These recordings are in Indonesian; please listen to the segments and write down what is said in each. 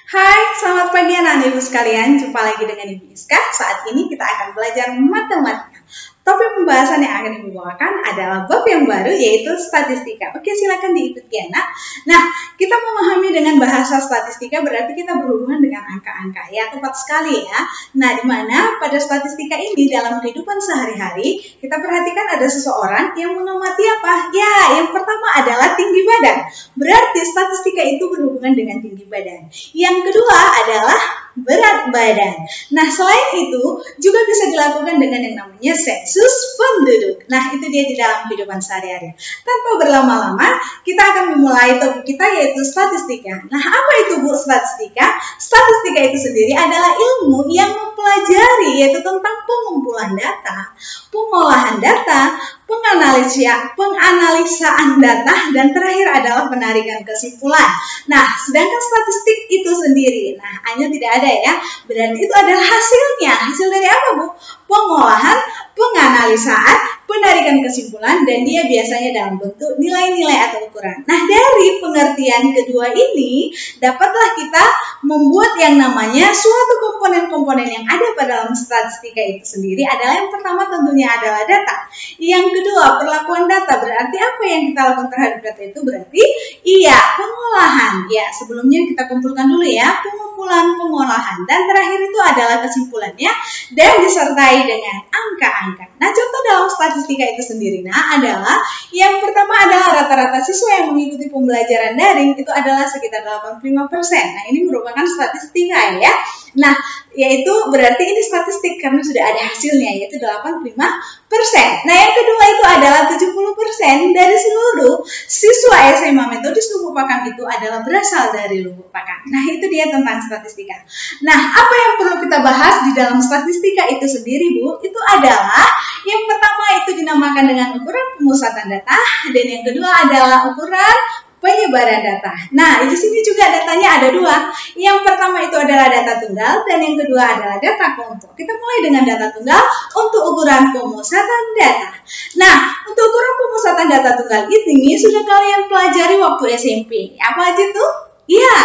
Hai, selamat pagi anak-anak ibu sekalian. Jumpa lagi dengan Ibu Iska. Saat ini kita akan belajar matematika. Topik pembahasan yang akan Ibu bawakan adalah bab yang baru, yaitu statistika. Oke, silakan diikuti anak. Nah, kita memahami dengan bahasa statistika berarti kita berhubungan dengan angka-angka. Ya, tepat sekali ya. Nah, di mana pada statistika ini dalam kehidupan sehari-hari, kita perhatikan ada seseorang yang mengamati apa? Ya, yang pertama adalah tinggi badan. Berarti statistika itu berhubungan dengan tinggi badan. Yang kedua adalah berat badan. Nah, selain itu juga bisa dilakukan dengan yang namanya sensus penduduk. Nah, itu dia di dalam kehidupan sehari-hari. Tanpa berlama-lama, kita akan memulai topik kita yaitu statistika. Nah, apa itu Bu statistika? Statistika itu sendiri adalah ilmu yang mempelajari yaitu tentang pengumpulan data, pengolahan data, penganalisaan data, dan terakhir adalah penarikan kesimpulan. Nah, sedangkan statistik itu sendiri, nah hanya tidak ada ya, berarti itu adalah hasilnya. Hasil dari apa Bu? Pengolahan, penganalisaan, penarikan kesimpulan, dan dia biasanya dalam bentuk nilai-nilai atau ukuran. Nah, dari pengertian kedua ini, dapatlah kita membuat yang namanya suatu komponen-komponen yang ada pada dalam statistika itu sendiri adalah yang pertama tentunya adalah data. Yang kedua, perlakuan data. Berarti apa yang kita lakukan terhadap data itu? Berarti pengolahan. Ya, sebelumnya kita kumpulkan dulu ya, pengumpulan, pengolahan, dan terakhir itu adalah kesimpulannya dan disertai dengan angka-angka. Nah, contoh dalam statistika itu sendiri adalah yang pertama adalah rata-rata siswa yang mengikuti pembelajaran daring itu adalah sekitar 85%. Nah, ini merupakan statistika ya. Nah, yaitu berarti ini statistik karena sudah ada hasilnya yaitu 85%. Nah, yang kedua itu adalah 70% dari seluruh siswa SMA Metodis Lubuk Pakam itu adalah berasal dari Lubuk Pakam. Nah, itu dia tentang statistika. Nah, apa yang perlu kita bahas di dalam statistika itu sendiri Bu? Itu adalah yang pertama itu dinamakan dengan ukuran pemusatan data dan yang kedua adalah ukuran penyebaran data. Nah, di sini juga datanya ada dua. Yang pertama itu adalah data tunggal dan yang kedua adalah data kelompok. Kita mulai dengan data tunggal untuk ukuran pemusatan data. Nah, untuk ukuran pemusatan data tunggal ini sudah kalian pelajari waktu SMP. Apa aja tuh? Ya,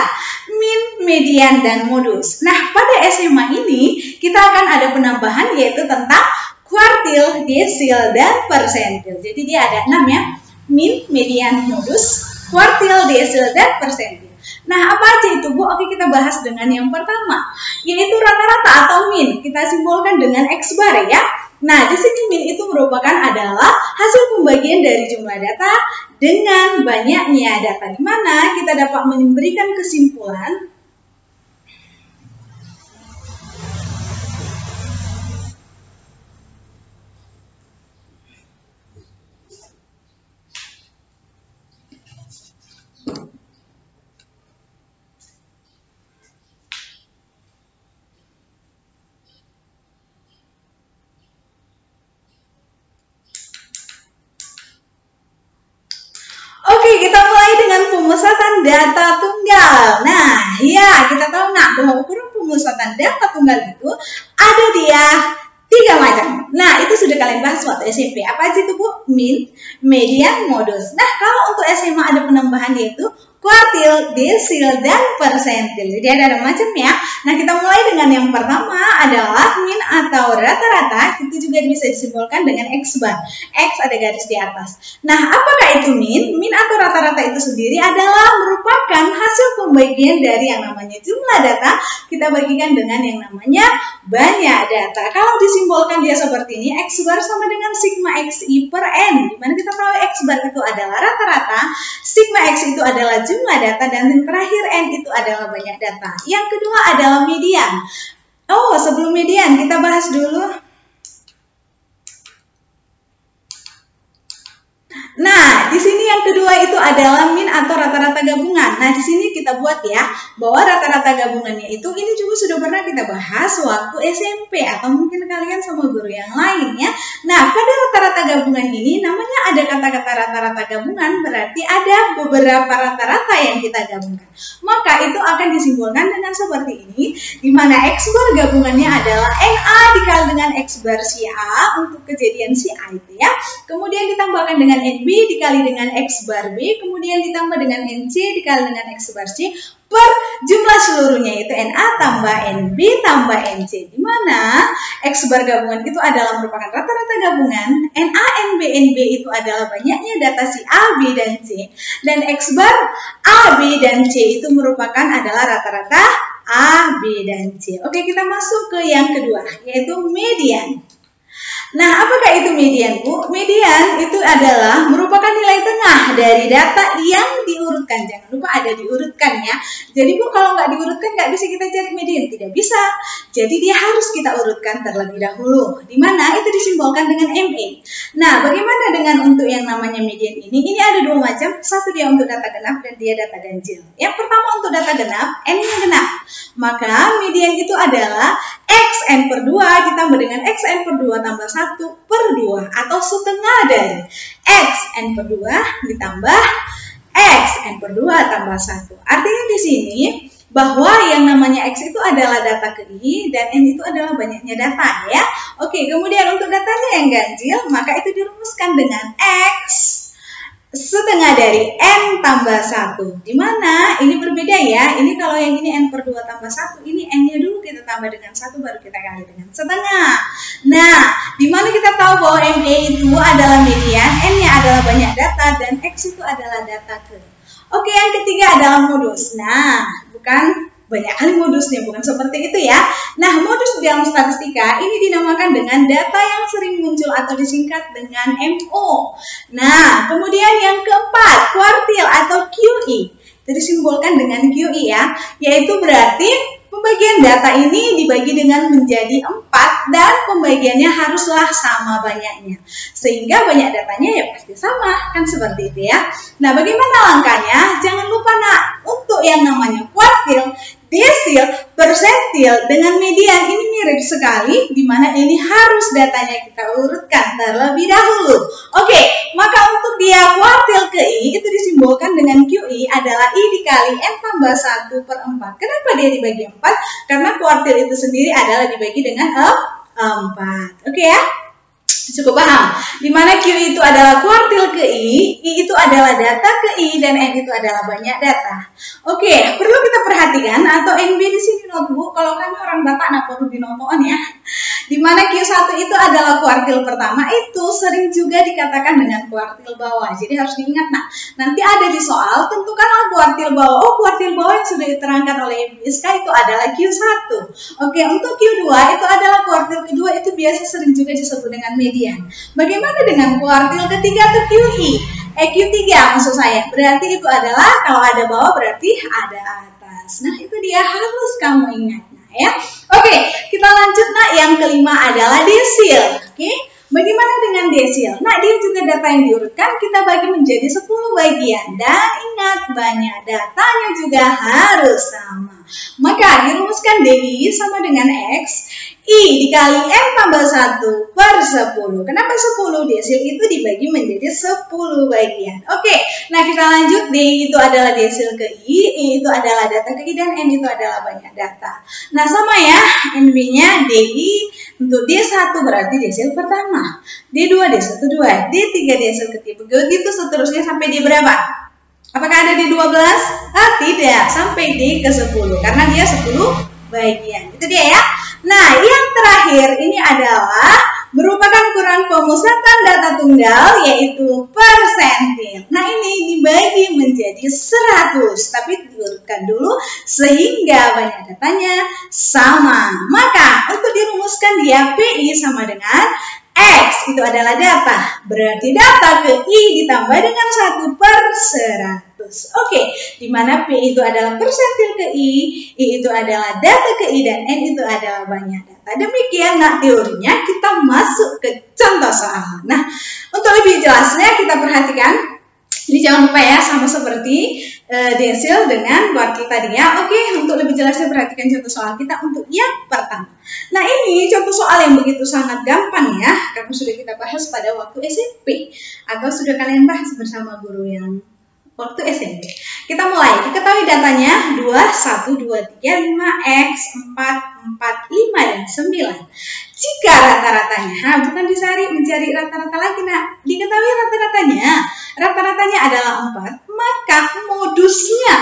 min, median, dan modus. Nah, pada SMA ini kita akan ada penambahan yaitu tentang kuartil, desil, dan persentil. Jadi dia ada 6 ya. Min, median, modus, kuartil, desil, dan persentil. Nah, apa aja itu Bu? Oke, kita bahas dengan yang pertama, yaitu rata-rata atau min. Kita simbolkan dengan X bar ya. Nah, di sini min itu merupakan adalah hasil pembagian dari jumlah data dengan banyaknya data, di mana kita dapat memberikan kesimpulan kita mulai dengan pemusatan data tunggal. Nah, ya kita tahu bahwa ukuran pemusatan data tunggal itu ada dia 3 macam. Nah, itu sudah kalian bahas waktu SMP. Apa aja itu Bu? Min, median, modus. Nah, kalau untuk SMA ada penambahan yaitu kuartil, desil, dan persentil. Jadi ada macam ya. Nah, kita mulai dengan yang pertama adalah min atau rata-rata. Itu juga bisa disimbolkan dengan X bar. X ada garis di atas. Nah, apakah itu min? Min atau rata-rata itu sendiri adalah merupakan hasil pembagian dari yang namanya jumlah data. Kita bagikan dengan yang namanya banyak data. Kalau disimbolkan dia seperti ini, X bar sama dengan sigma XI per N. Dimana kita tahu X bar itu adalah rata-rata, sigma X itu adalah jumlah data, dan yang terakhir N itu adalah banyak data. Yang kedua adalah median. Oh, sebelum median kita bahas dulu. Nah, di sini yang kedua itu adalah min atau rata-rata gabungan. Nah, di sini kita buat ya, bahwa rata-rata gabungannya itu ini juga sudah pernah kita bahas waktu SMP atau mungkin kalian sama guru yang lain ya. Nah, pada rata-rata gabungan ini namanya ada kata-kata rata-rata gabungan, berarti ada beberapa rata-rata yang kita gabungkan. Maka itu akan disimbolkan dengan seperti ini, di mana X bar gabungannya adalah NA dikali dengan X bar si A untuk kejadian si A itu ya. Kemudian ditambahkan dengan NI NB dikali dengan X bar B, kemudian ditambah dengan NC dikali dengan X bar C, per jumlah seluruhnya yaitu NA tambah NB tambah NC, di mana X bar gabungan itu adalah merupakan rata-rata gabungan, NA, NB, NB itu adalah banyaknya data si A, B, dan C, dan X bar A, B, dan C itu merupakan adalah rata-rata A, B, dan C. Oke, kita masuk ke yang kedua, yaitu median. Nah, apakah itu median, Bu? Median itu adalah merupakan nilai tengah dari data yang diurutkan. Jangan lupa ada diurutkan ya. Jadi, Bu, kalau nggak diurutkan nggak bisa kita cari median. Tidak bisa. Jadi, dia harus kita urutkan terlebih dahulu. Di mana itu disimbolkan dengan MA. Nah, bagaimana dengan untuk yang namanya median ini? Ini ada dua macam. Satu dia untuk data genap dan dia data ganjil. Yang pertama untuk data genap, N-nya genap. Maka median itu adalah XN per 2 ditambah dengan XN per 2 tambah 1 per 2 atau setengah dari XN per 2 ditambah XN per 2 tambah 1. Artinya di sini bahwa yang namanya X itu adalah data ke I dan N itu adalah banyaknya data ya. Oke, kemudian untuk datanya yang ganjil maka itu dirumuskan dengan X setengah dari N tambah 1. Dimana ini berbeda ya. Ini kalau yang ini N per 2 tambah 1, ini N-nya dulu kita tambah dengan 1 baru kita kali dengan setengah. Nah, dimana kita tahu bahwa MA itu adalah median, N-nya adalah banyak data, dan X itu adalah data ke. Oke, yang ketiga adalah modus. Nah, bukan banyak kali modusnya, bukan seperti itu ya. Nah, modus dalam statistika ini dinamakan dengan data yang sering muncul atau disingkat dengan MO. Nah, kemudian yang keempat, kuartil atau QE. Itu disimbolkan dengan QE ya, yaitu berarti pembagian data ini dibagi dengan menjadi 4 dan pembagiannya haruslah sama banyaknya. Sehingga banyak datanya ya pasti sama, kan seperti itu ya. Nah, bagaimana langkahnya? Jangan lupa nak, untuk yang namanya kuartil, desil, persentil dengan median ini mirip sekali, di mana ini harus datanya kita urutkan terlebih dahulu. Oke, maka untuk dia kuartil ke I itu disimbolkan dengan QI adalah I dikali N tambah 1 per 4. Kenapa dia dibagi 4? Karena kuartil itu sendiri adalah dibagi dengan 4. Oke ya? Cukup paham? Dimana Q itu adalah kuartil ke I itu adalah data ke I, dan N itu adalah banyak data. Oke, perlu kita perhatikan atau NB di sini notebook. Kalau kami orang Batak, nah perlu dinotoan ya. Dimana Q1 itu adalah kuartil pertama, itu sering juga dikatakan dengan kuartil bawah. Jadi harus diingat, nah nanti ada di soal tentukanlah kuartil bawah. Oh, kuartil bawah yang sudah diterangkan oleh MBSK itu adalah Q1. Oke, untuk Q2 itu adalah kuartil kedua, itu biasa sering juga disebut dengan median. Bagaimana dengan kuartil ketiga atau QI? Q3 maksud saya. Berarti itu adalah kalau ada bawah berarti ada atas. Nah, itu dia harus kamu ingat. Nah, ya. Oke, kita lanjut nak. Yang kelima adalah desil. Oke. Bagaimana dengan desil? Nah, dia juga data yang diurutkan kita bagi menjadi 10 bagian. Dan ingat, banyak datanya juga harus sama. Maka dirumuskan DI sama dengan X I dikali N tambah 1 per 10. Kenapa 10? Desil itu dibagi menjadi 10 bagian. Oke, nah kita lanjut. DI itu adalah desil ke I itu adalah data ke I, dan N itu adalah banyak data. Nah, sama ya, NB-nya DI untuk D1 berarti desil pertama, D2 desil kedua, D3 desil ketiga, begitu seterusnya sampai D berapa? Apakah ada di 12? Tidak, sampai D ke 10 karena dia 10 bagian. Itu dia ya. Nah, yang terakhir ini adalah merupakan ukuran pemusatan data tunggal, yaitu persentil. Nah, ini dibagi menjadi 100, tapi diurutkan dulu sehingga banyak datanya sama. Maka untuk dirumuskan dia PI sama dengan X itu adalah data, berarti data ke I ditambah dengan 1 per 100. Oke, dimana P itu adalah persentil ke I itu adalah data ke I, dan N itu adalah banyak data. Demikian nak teorinya, kita masuk ke contoh soal. Nah, untuk lebih jelasnya kita perhatikan. Jadi jangan lupa ya, sama seperti desil dengan kuartil tadi ya. Oke, untuk lebih jelasnya perhatikan contoh soal kita untuk yang pertama. Nah, ini contoh soal yang begitu sangat gampang ya, karena sudah kita bahas pada waktu SMP atau sudah kalian bahas bersama guru yang waktu SMP. Kita mulai, diketahui datanya 2, 1, 2, 3, 5, X, 4, 4, 5, dan 9. Jika rata-ratanya, bukan mencari rata-rata lagi, diketahui rata-ratanya adalah 4, maka modusnya,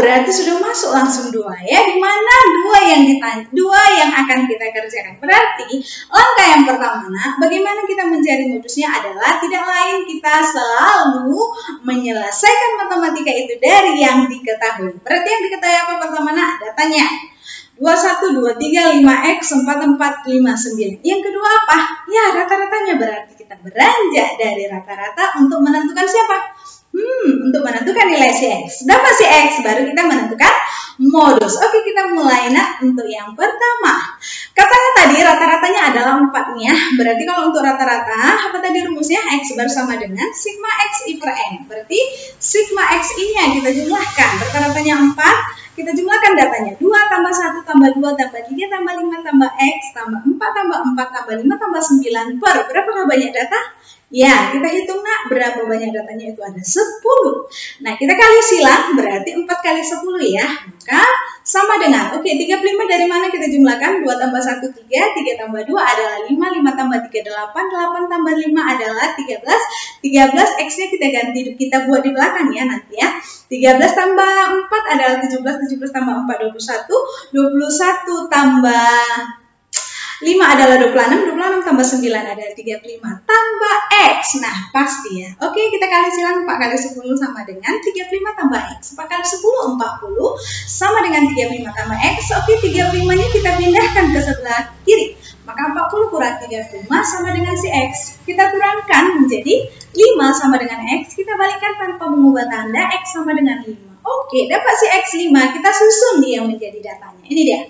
berarti sudah masuk langsung 2 ya, dimana 2 yang akan kita kerjakan. Berarti langkah yang pertama, bagaimana kita mencari modusnya adalah tidak lain kita selalu menyelesaikan matematika itu dari yang diketahui. Berarti yang diketahui apa pertama? Datanya 2, 1, 2, 3, 5, X, 4, 4, 5, 9. Yang kedua apa? Ya, rata-ratanya, berarti kita beranjak dari rata-rata untuk menentukan siapa? Untuk menentukan nilai si X. Dapat si X, baru kita menentukan modus. Oke, kita mulai untuk yang pertama. Katanya tadi rata-ratanya adalah 4 nih ya. Berarti kalau untuk rata-rata, apa tadi rumusnya? X bersama dengan sigma X I per N. Berarti sigma X I-nya kita jumlahkan. Rata-ratanya 4, kita jumlahkan datanya. 2 tambah 1 tambah 2 tambah 3 tambah 5 tambah X tambah 4 tambah 4 tambah 5 tambah 9 per. Berapakah banyak data? Ya, kita hitung berapa banyak datanya, itu ada 10. Nah, kita kali silang, berarti 4 kali 10 ya. Maka sama dengan, 35 dari mana kita jumlahkan? 2 tambah 1, 3, 3 tambah 2 adalah 5, 5 tambah 3, 8, 8 tambah 5 adalah 13, 13 X-nya kita buat di belakang ya nanti ya. 13 tambah 4 adalah 17, 17 tambah 4, 21, 21 tambah 5 adalah 26, 26 tambah 9 adalah 35, tambah X. Nah, pasti ya. Oke, kita kali silang 4 kali 10 sama dengan 35 tambah X. 4 kali 10, 40 sama dengan 35 tambah X. Oke, 35-nya kita pindahkan ke sebelah kiri. Maka 40 kurang 35 sama dengan si X. Kita kurangkan menjadi 5 sama dengan X. Kita balikkan tanpa mengubah tanda, X sama dengan 5. Oke, dapat si X 5. Kita susun dia menjadi datanya. Ini dia.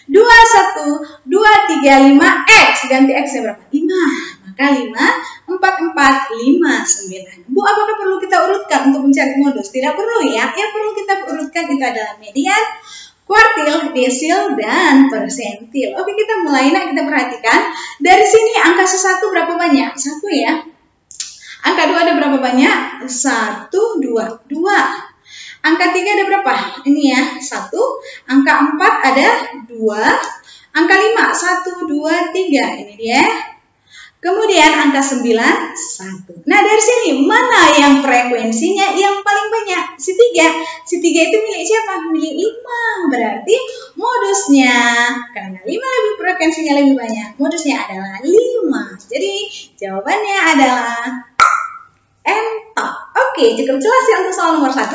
2, 1, 2, 3, 5, X. Ganti X-nya berapa? 5. Maka 5, 4, 4, 5, 9. Bu, apakah perlu kita urutkan untuk mencari modus? Tidak perlu ya. Yang perlu kita urutkan itu adalah median, kuartil, desil, dan persentil. Oke, kita mulai. Kita perhatikan. Dari sini angka se1 berapa banyak? 1 ya. Angka 2 ada berapa banyak? 1, 2, 2. Angka 3 ada berapa? Ini ya, 1. Angka 4 ada 2. Angka 5, 1, 2, 3. Ini dia. Kemudian angka 9, 1. Nah, dari sini mana yang frekuensinya yang paling banyak? Si 3. Si 3 itu milik siapa? Milik 5. Berarti modusnya, karena 5 lebih frekuensinya lebih banyak, modusnya adalah 5. Jadi jawabannya adalah entok. Oke, cukup jelas ya untuk soal nomor 1.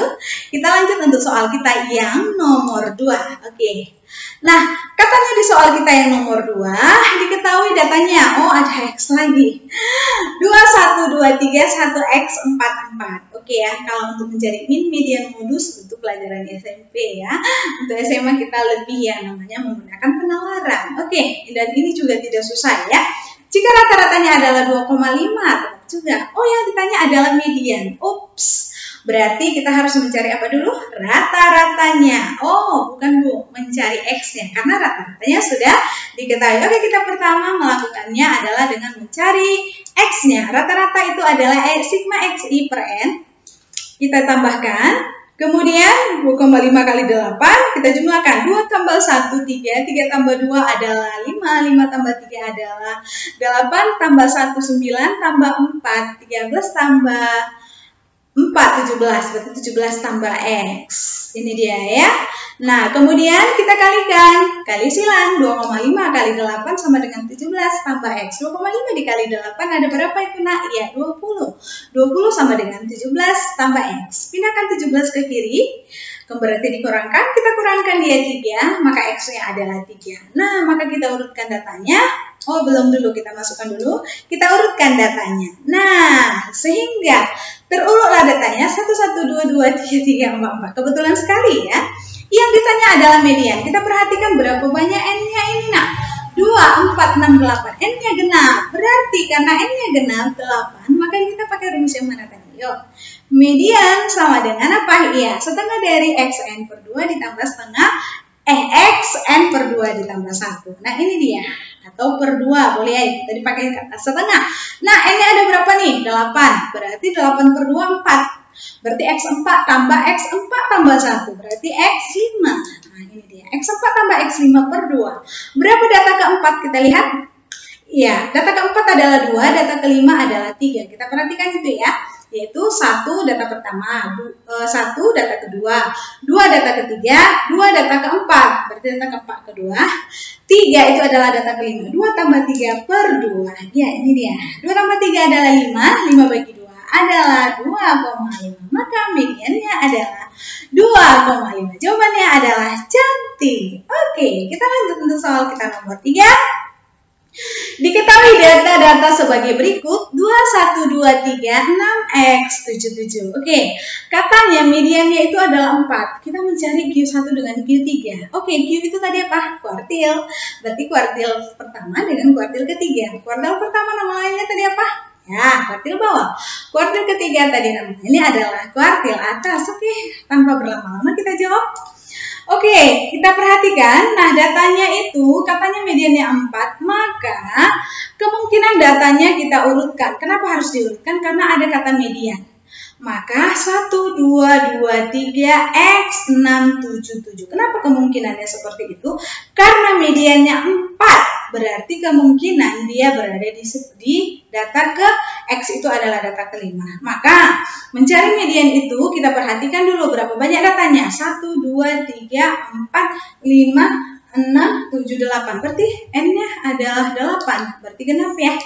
Kita lanjut untuk soal kita yang nomor 2. Oke. Nah, katanya di soal kita yang nomor 2, diketahui datanya. Ada X lagi. 2, 1, 2, 3, 1, X, 4, 4. Oke ya, kalau untuk mencari min, median, modus untuk pelajaran SMP ya. Untuk SMA kita lebih yang namanya menggunakan penalaran. Oke, dan ini juga tidak susah ya. Jika rata-ratanya adalah 2,5, juga. Yang ditanya adalah median. Berarti kita harus mencari apa dulu? Rata-ratanya. Bukan Bu, mencari X-nya. Karena rata-ratanya sudah diketahui. Oke, kita pertama melakukannya adalah dengan mencari X-nya. Rata-rata itu adalah sigma X I per N. Kita tambahkan. Kemudian 2,5 kali 8, kita jumlahkan. 2 tambah 1, 3, 3 tambah 2 adalah 5, 5 tambah 3 adalah 8, tambah 1, 9, tambah 4, 13 tambah 4, 17, berarti 17 tambah X. Ini dia ya. Nah, kemudian kita kalikan. Kali silang, 2,5 kali 8 sama dengan 17 tambah X. 2,5 dikali 8 ada berapa itu nak? Ya, 20. 20 sama dengan 17 tambah X. Pindahkan 17 ke kiri. Berarti dikurangkan, kita kurangkan dia 3, maka X-nya adalah 3. Nah, maka kita urutkan datanya. Belum dulu, kita masukkan dulu. Kita urutkan datanya. Nah, sehingga terurutlah datanya 1, 1, 2, 2, 3, 3, 4, 4. Kebetulan sekali ya. Yang ditanya adalah median. Kita perhatikan berapa banyak N-nya ini nak. 2, 4, 6, 8. N-nya genap. Berarti karena N-nya genap 8, maka kita pakai rumus yang mana tadi? Yuk. Median sama dengan apa? Iya, setengah dari XN per 2 ditambah setengah Xn per 2 ditambah 1. Nah ini dia, atau per 2 boleh ya, kita dipakai kata setengah. Nah N-nya ada berapa nih? 8, berarti 8 per 2 4. Berarti X4 tambah X4 tambah 1, berarti X5. Nah ini dia, X4 tambah X5 per 2. Berapa data keempat? Kita lihat. Ya, data keempat adalah 2, data kelima adalah 3. Kita perhatikan itu ya, yaitu 1 data pertama, 1 data kedua, 2 data ketiga, 2 data keempat. Berarti data keempat kedua, 3 itu adalah data kelima. 2 tambah 3 per 2. Ya, ini dia. 2 tambah 3 adalah 5, 5 bagi 2 adalah 2,5. Maka mediannya adalah 2,5. Jawabannya adalah cantik. Oke, kita lanjut untuk soal kita nomor 3. Diketahui data-data sebagai berikut 2123 6x77. Oke, katanya mediannya itu adalah 4. Kita mencari Q1 dengan Q3. Oke, Q itu tadi apa? Kuartil. Berarti kuartil pertama dengan kuartil ketiga. Kuartil pertama nama lainnya tadi apa? Ya, kuartil bawah. Kuartil ketiga tadi namanya ini adalah kuartil atas. Oke, tanpa berlama-lama kita jawab. Oke, kita perhatikan. Nah, datanya itu katanya mediannya 4, maka kemungkinan datanya kita urutkan. Kenapa harus diurutkan? Karena ada kata median. Maka 1, 2, 2, 3, X, 6, 7, 7. Kenapa kemungkinannya seperti itu? Karena mediannya 4. Berarti kemungkinan dia berada di data ke X itu adalah data kelima. Maka mencari median itu kita perhatikan dulu berapa banyak datanya. 1, 2, 3, 4, 5, 6, 7, 8. Berarti N-nya adalah 8. Berarti genap ya.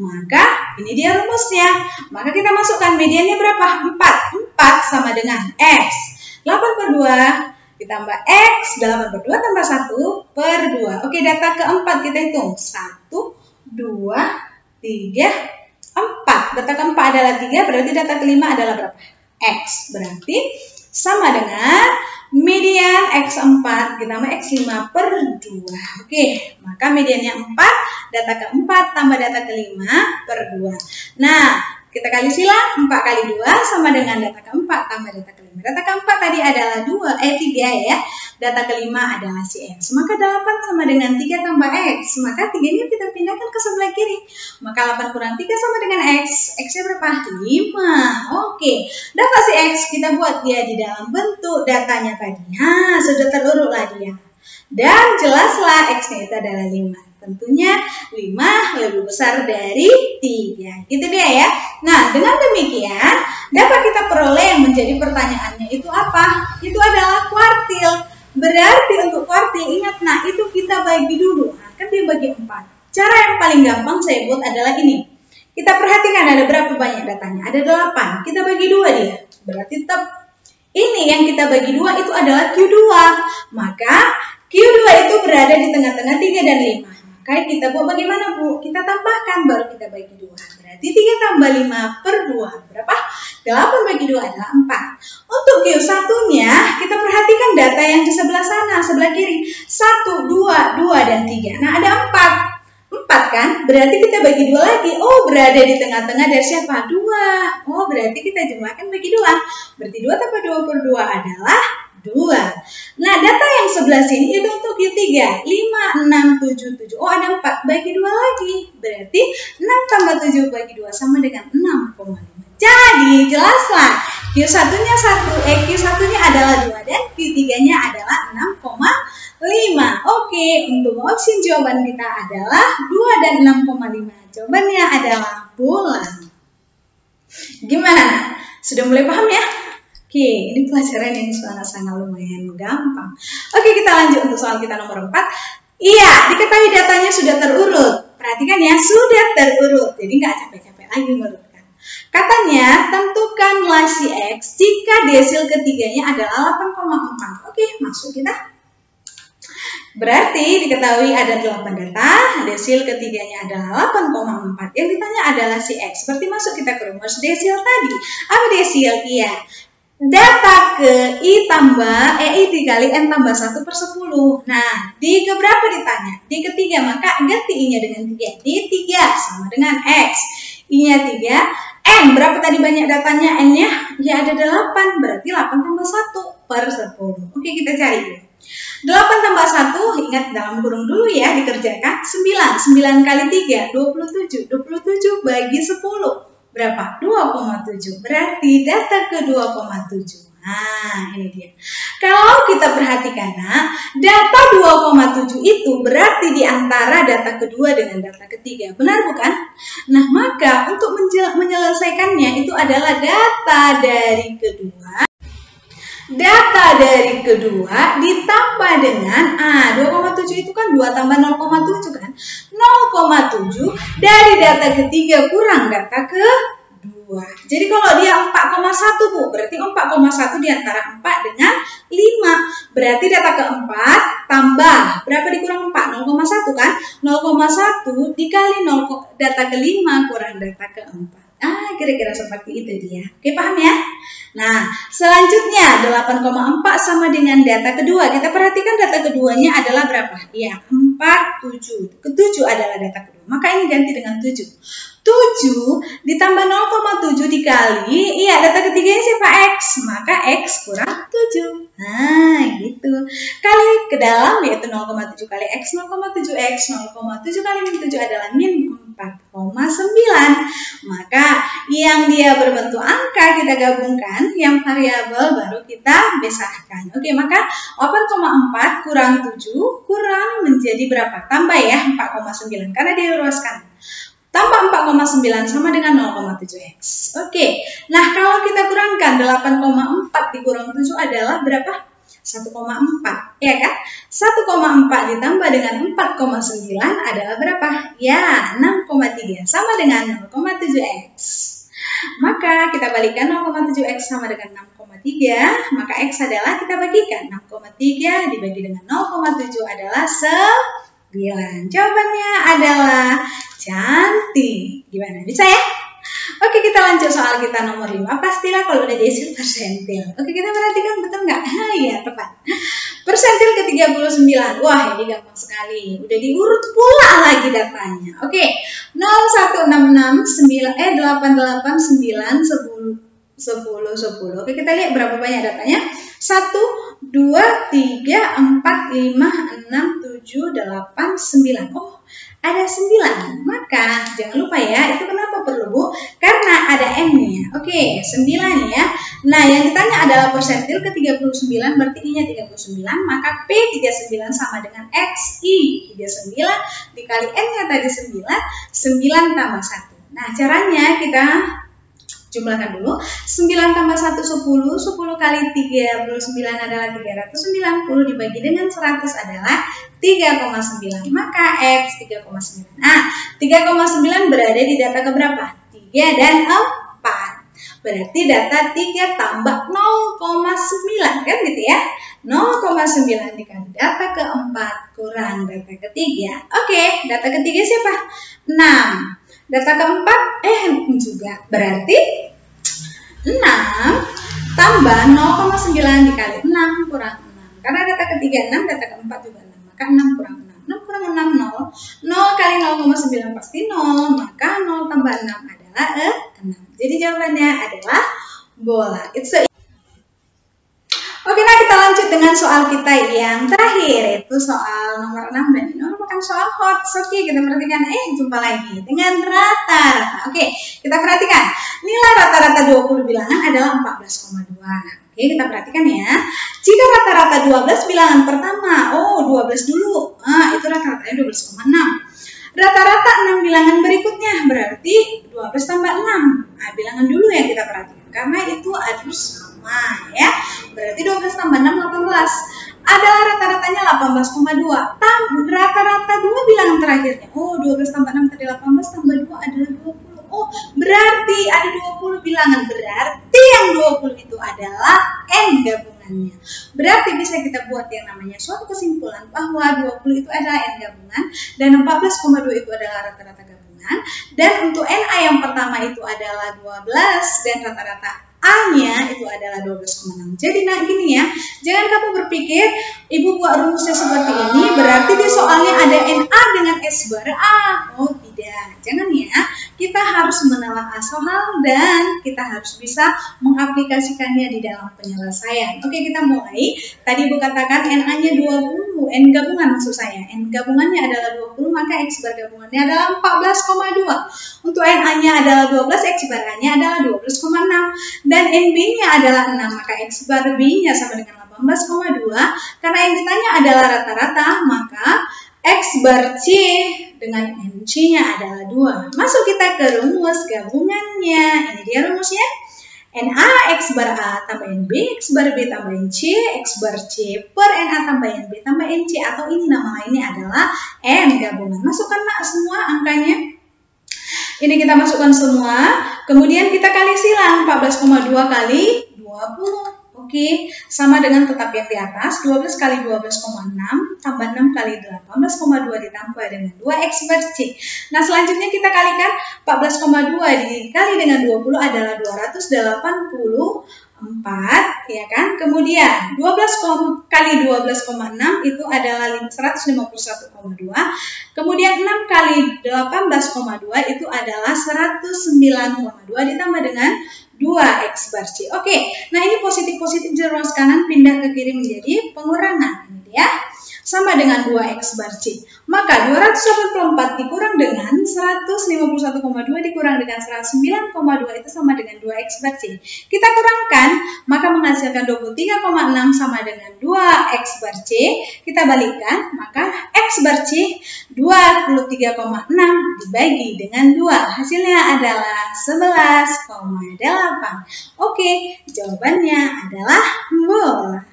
Maka ini dia rumusnya. Maka kita masukkan mediannya berapa? 4. 4 sama dengan X. 8 per 2 ditambah X, 8 per 2 tambah 1 per 2. Oke, data keempat kita hitung. 1, 2, 3, 4. Data keempat adalah 3, berarti data kelima adalah berapa? X. Berarti sama dengan median X4 ditambah X5 per 2. Oke, maka mediannya 4, data keempat tambah data kelima per 2. Nah, kita kali silang, 4 kali 2 sama dengan data keempat tambah data kelima. Data keempat tadi adalah 3 ya. Data kelima adalah si X. Maka 8 sama dengan 3 tambah X. Maka 3 ini kita pindahkan ke sebelah kiri. Maka 8 kurang 3 sama dengan X. X-nya berapa? 5. Oke. Data si X kita buat dia di dalam bentuk datanya tadi. Sudah terurutlah dia. Dan jelaslah X-nya itu adalah 5. Tentunya 5 lebih besar dari 3. Gitu dia ya. Nah, dengan demikian dapat kita peroleh yang menjadi pertanyaannya itu apa? Itu adalah kuartil. Berarti untuk kuartil ingat, nah itu kita bagi dulu. Nah, kan dia bagi 4. Cara yang paling gampang saya buat adalah ini. Kita perhatikan ada berapa banyak datanya. Ada 8. Kita bagi 2 dia. Berarti tetap ini yang kita bagi 2 itu adalah Q2. Maka Q2 itu berada di tengah-tengah 3 dan 5. Maka kita buat bagaimana Bu? Kita tambahkan baru kita bagi 2. Berarti 3 tambah 5 per 2. Berapa? 8 bagi 2 adalah 4. Untuk Q1-nya kita perhatikan data yang di sebelah sana, sebelah kiri. 1, 2, 2, dan 3. Nah ada 4. 4 kan? Berarti kita bagi 2 lagi. Oh berada di tengah-tengah dari siapa? 2. Oh berarti kita jumlahkan bagi 2. Berarti 2 tambah 2 per 2 adalah 2. Nah, data yang sebelah sini itu untuk Q3. 5, 6, 7, 7. Oh, ada 4. Bagi 2 lagi. Berarti 6 tambah 7 bagi 2 sama dengan 6,5. Jadi, jelaslah. Q1-nya Q1-nya adalah 2 dan Q3-nya adalah 6,5. Oke, untuk opsi jawaban kita adalah 2 dan 6,5. Jawabannya adalah bulan. Gimana? Sudah mulai paham ya? Oke, ini pelajaran yang sangat lumayan gampang. Oke, kita lanjut untuk soal kita nomor 4. Iya, diketahui datanya sudah terurut. Perhatikan ya, sudah terurut. Jadi nggak capek-capek lagi mengurutkan. Katanya, tentukanlah si X jika desil ketiganya adalah 8,4. Oke, masuk kita. Berarti diketahui ada 8 data, desil ketiganya adalah 8,4. Yang ditanya adalah si X. Seperti masuk kita ke rumus desil tadi. Apa desil? Iya. Data ke I tambah I dikali N tambah 1 per 10. Nah, di keberapa ditanya? Di ketiga, maka ganti I-nya dengan 3. Di 3 sama dengan X. I-nya 3. N, berapa tadi banyak datanya? N-nya? Ya ada 8, berarti 8 tambah 1 per 10. Oke, kita cari. 8 tambah 1, ingat dalam kurung dulu ya, dikerjakan. 9 kali 3, 27. 27 bagi 10, berapa? 2,7. Berarti data ke 2,7. Nah, ini dia. Kalau kita perhatikan, data 2,7 itu berarti di antara data kedua dengan data ketiga. Benar bukan? Nah, maka untuk menyelesaikannya itu adalah data dari kedua. Data dari kedua ditambah dengan 2,7 itu kan 2 tambah 0,7 kan? 0,7 dari data ketiga kurang data kedua. Jadi kalau dia 4,1 Bu, berarti 4,1 di antara 4 dengan 5. Berarti data keempat tambah berapa dikurang 4? 0,1 kan? 0,1 dikali data kelima kurang data keempat. Kira-kira seperti itu dia. Oke, paham ya? Nah, selanjutnya 8,4 sama dengan data kedua. Kita perhatikan data keduanya adalah berapa? Ya, 4, 7. Ke-7 adalah data kedua. Maka ini ganti dengan 7. 7 ditambah 0,7 dikali, data ketiganya siapa? X. Maka X kurang 7. Nah, gitu. Kali ke dalam yaitu 0,7 kali X, 0,7 X. 0,7 kali min 7 adalah min 4,9. Maka yang dia berbentuk angka kita gabungkan, yang variabel baru kita besarkan. Oke, maka 8,4 kurang 7 kurang menjadi berapa? Tambah ya, 4,9 karena diluaskan. Tambah 4,9 sama dengan 0,7x. Oke, nah kalau kita kurangkan 8,4 dikurang 7 adalah berapa? 1,4, ya kan? 1,4 ditambah dengan 4,9 adalah berapa? Ya, 6,3 sama dengan 0,7x. Maka kita balikan 0,7x sama dengan 6,3, maka x adalah kita bagikan 6,3 dibagi dengan 0,7 adalah 9. Jawabannya adalah cantik. Gimana? Bisa ya? Oke, kita lanjut soal kita nomor 5. Pastilah kalau udah desil persentil. Oke, kita perhatikan betul nggak? Iya, tepat. Persentil ke-39. Wah, ini gampang sekali. Udah diurut pula lagi datanya. Oke, 0,166,988,9,10. Oke, kita lihat berapa banyak datanya. 1, 2, 3, 4, 5, 6, 7, 8, 9. Oh, ada 9. Maka jangan lupa ya, itu kenapa perlu Bu? Karena ada M-nya. Oke, 9 ya. Nah, yang ditanya adalah persentil ke-39, berarti I-nya 39, maka P39 sama dengan XI 39 dikali N-nya tadi 9, 9 tambah 1. Nah, caranya kita jumlahkan dulu. 9 tambah 1, 10. 10 kali 39 adalah 390. Dibagi dengan 100 adalah 3,9. Maka X 3,9. Nah, 3,9 berada di data keberapa? 3 dan 4. Berarti data 3 tambah 0,9. Kan gitu ya? 0,9 dikali data keempat kurang data ketiga. Oke, data ketiga siapa? 6. Data keempat juga. Berarti 6 tambah 0,9 dikali 6 kurang 6. Karena data ketiga 6, data keempat juga 6. Maka 6 kurang 6. 6 kurang 6, 0. 0 kali 0,9 pasti 0. Maka 0 tambah 6 adalah 6. Jadi jawabannya adalah bola. Oke, nah kita lanjut dengan soal kita yang terakhir, yaitu soal nomor 6, dan ini merupakan soal hot. Oke, kita perhatikan, jumpa lagi dengan rata-rata. Oke, kita perhatikan, nilai rata-rata 20 bilangan adalah 14,2. Oke, kita perhatikan ya. Jika rata-rata 12 bilangan pertama, 12 dulu, itu rata-ratanya 12,6. Rata-rata 6 bilangan berikutnya, berarti 12 tambah 6. Nah, bilangan dulu yang kita perhatikan, karena itu harus sama ya. Berarti 12 tambah 6, 18. Adalah rata-ratanya 18,2. Rata-rata 2 bilangan terakhirnya. 12 tambah 6 tadi 18, tambah 2 adalah 20. Berarti ada 20 bilangan. Berarti yang 20 itu adalah N gabungannya. Berarti bisa kita buat yang namanya suatu kesimpulan bahwa 20 itu adalah N gabungan dan 14,2 itu adalah rata-rata gabungan. Dan untuk NA yang pertama itu adalah 12 dan rata-rata A-nya itu adalah 12,6. Jadi nah gini ya, jangan kamu berpikir Ibu buat rumusnya seperti ini, berarti di soalnya ada NA dengan S bar A. Tidak, jangan ya. kita harus menelaah soal dan kita harus bisa mengaplikasikannya di dalam penyelesaian. Oke, kita mulai. Tadi Ibu katakan NA-nya 20, N gabungan maksud saya. N gabungannya adalah 20, maka X bar gabungannya adalah 14,2. Untuk NA-nya adalah 12, X bar-nya adalah 12,6. Dan NB-nya adalah 6, maka X bar B-nya sama dengan 18,2. Karena yang ditanya adalah rata-rata, maka X bar C dengan NC-nya adalah 2. Masuk kita ke rumus gabungannya. Ini dia rumusnya. NA X bar A tambah NB, X bar B tambah NC, X bar C per NA tambah NB tambah NC. Atau ini nama lainnya adalah N gabungan. Masukkan nak semua angkanya. Ini kita masukkan semua. Kemudian kita kali silang. 14,2 kali 20. Oke, sama dengan tetap yang di atas, 12 kali 12,6 tambah 6 kali 18,2 ditambah dengan 2X bar C. Nah, selanjutnya kita kalikan 14,2 dikali dengan 20 adalah 284, ya kan? Kemudian 12 kali 12,6 itu adalah 151,2. Kemudian 6 kali 18,2 itu adalah 109,2 ditambah dengan 2X bar C. Oke, nah ini positif-positif di ruang kanan pindah ke kiri menjadi pengurangan. Ini dia. Sama dengan 2X bar C. Maka 284 dikurang dengan 151,2 dikurang dengan 109,2 itu sama dengan 2X bar C. Kita kurangkan, maka menghasilkan 23,6 sama dengan 2X bar C. Kita balikkan, maka X bar C 23,6 dibagi dengan 2. Hasilnya adalah 11,8. Oke, jawabannya adalah bola.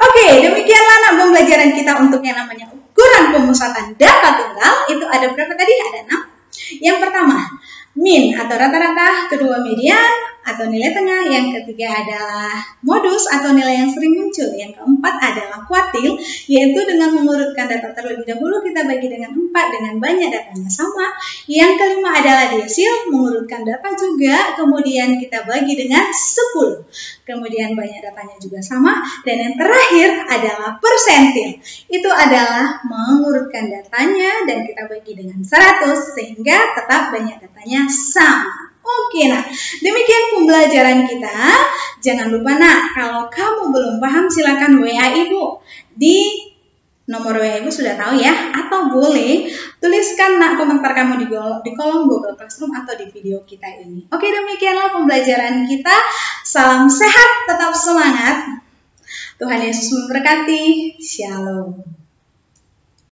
Oke, demikianlah nak pembelajaran kita untuk yang namanya ukuran pemusatan data tunggal. Itu ada berapa tadi? Ada 6. Yang pertama, min atau rata-rata, kedua median atau nilai tengah, yang ketiga adalah modus atau nilai yang sering muncul, yang keempat adalah kuartil, yaitu dengan mengurutkan data terlebih dahulu kita bagi dengan 4 dengan banyak datanya sama. Yang kelima adalah desil, mengurutkan data juga, kemudian kita bagi dengan 10, kemudian banyak datanya juga sama. Dan yang terakhir adalah persentil, itu adalah mengurutkan datanya dan kita bagi dengan 100 sehingga tetap banyak datanya sama. Oke, nah demikian pembelajaran kita. Jangan lupa nak, kalau kamu belum paham silakan WA Ibu. Di nomor WA Ibu sudah tahu ya, atau boleh tuliskan nak komentar kamu di kolom Google Classroom atau di video kita ini. Oke, demikianlah pembelajaran kita. Salam sehat, tetap semangat. Tuhan Yesus memberkati. Shalom.